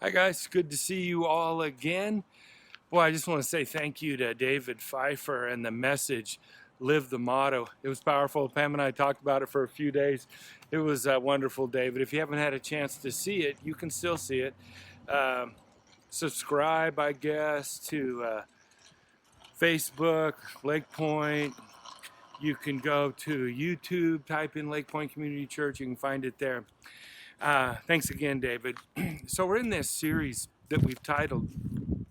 Hi guys, good to see you all again. Boy, I just want to say thank you to David Pfeiffer and the message, Live the Motto. It was powerful. Pam and I talked about it for a few days. It was wonderful, David. If you haven't had a chance to see it, you can still see it. Subscribe, I guess, to Facebook, Lake Point. You can go to YouTube, type in Lake Point Community Church. You can find it there. Thanks again, David. So we're in this series that we've titled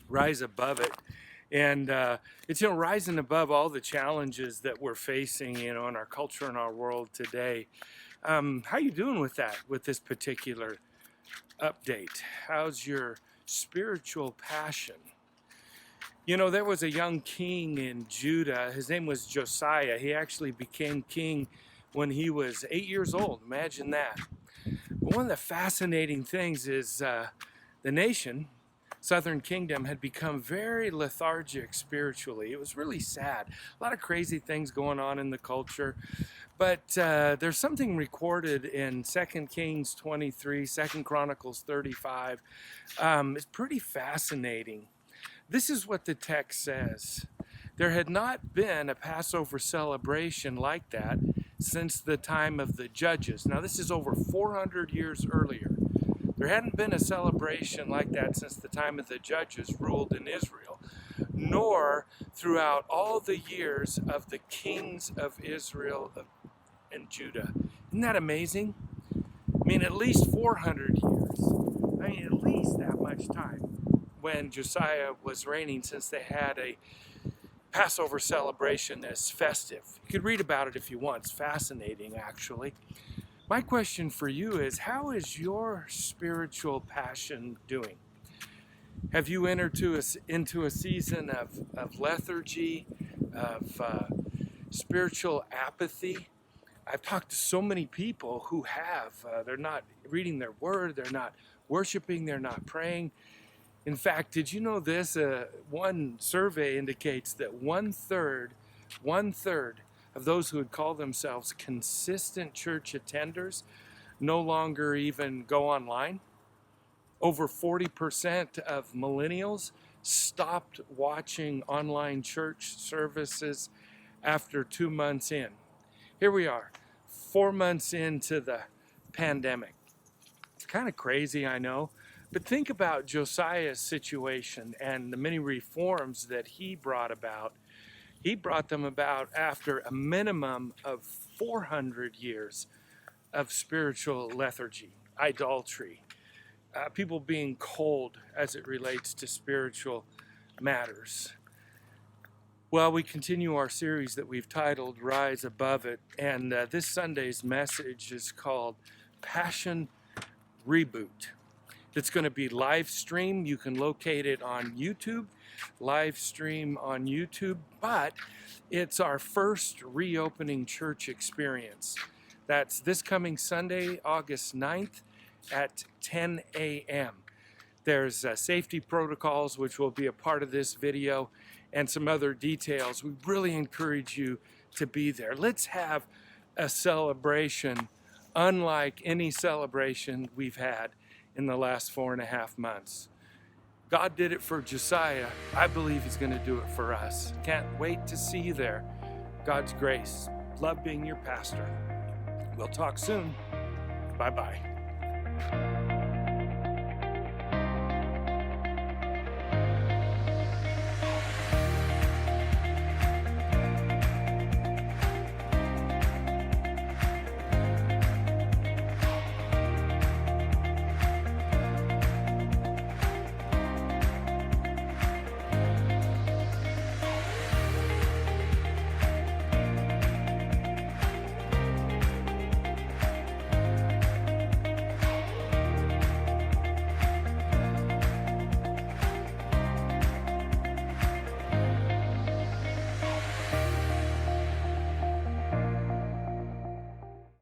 Rise Above It. And it's, rising above all the challenges that we're facing, in our culture and our world today. How you doing with that, with this particular update? How's your spiritual passion? There was a young king in Judah. His name was Josiah. He actually became king when he was 8 years old. Imagine that. But one of the fascinating things is the nation, Southern Kingdom, had become very lethargic spiritually. It was really sad. A lot of crazy things going on in the culture. But there's something recorded in 2 Kings 23, 2 Chronicles 35. It's pretty fascinating. This is what the text says. There had not been a Passover celebration like that since the time of the judges. Now, this is over 400 years earlier. There hadn't been a celebration like that since the time of the judges ruled in Israel, nor throughout all the years of the kings of Israel and Judah. Isn't that amazing? I mean, at least 400 years. I mean, at least that much time when Josiah was reigning, since they had a Passover celebration that's festive. You could read about it if you want. It's fascinating, actually. My question for you is, how is your spiritual passion doing? Have you entered into a season of lethargy, of spiritual apathy? I've talked to so many people who have. They're not reading their word, they're not worshiping, they're not praying. In fact, did you know this? One survey indicates that one third of those who would call themselves consistent church attenders no longer even go online. Over 40% of millennials stopped watching online church services after 2 months in. Here we are, 4 months into the pandemic. It's kind of crazy, I know. But think about Josiah's situation and the many reforms that he brought about. He brought them about after a minimum of 400 years of spiritual lethargy, idolatry, people being cold as it relates to spiritual matters. Well, we continue our series that we've titled Rise Above It, and this Sunday's message is called Passion Reboot. It's going to be live stream. You can locate it on YouTube, live stream on YouTube, but it's our first reopening church experience. That's this coming Sunday, August 9th at 10 a.m. There's safety protocols, which will be a part of this video, and some other details. We really encourage you to be there. Let's have a celebration unlike any celebration we've had in the last 4.5 months. God did it for Josiah. I believe he's going to do it for us. Can't wait to see you there. God's grace. Love being your pastor. We'll talk soon. Bye-bye.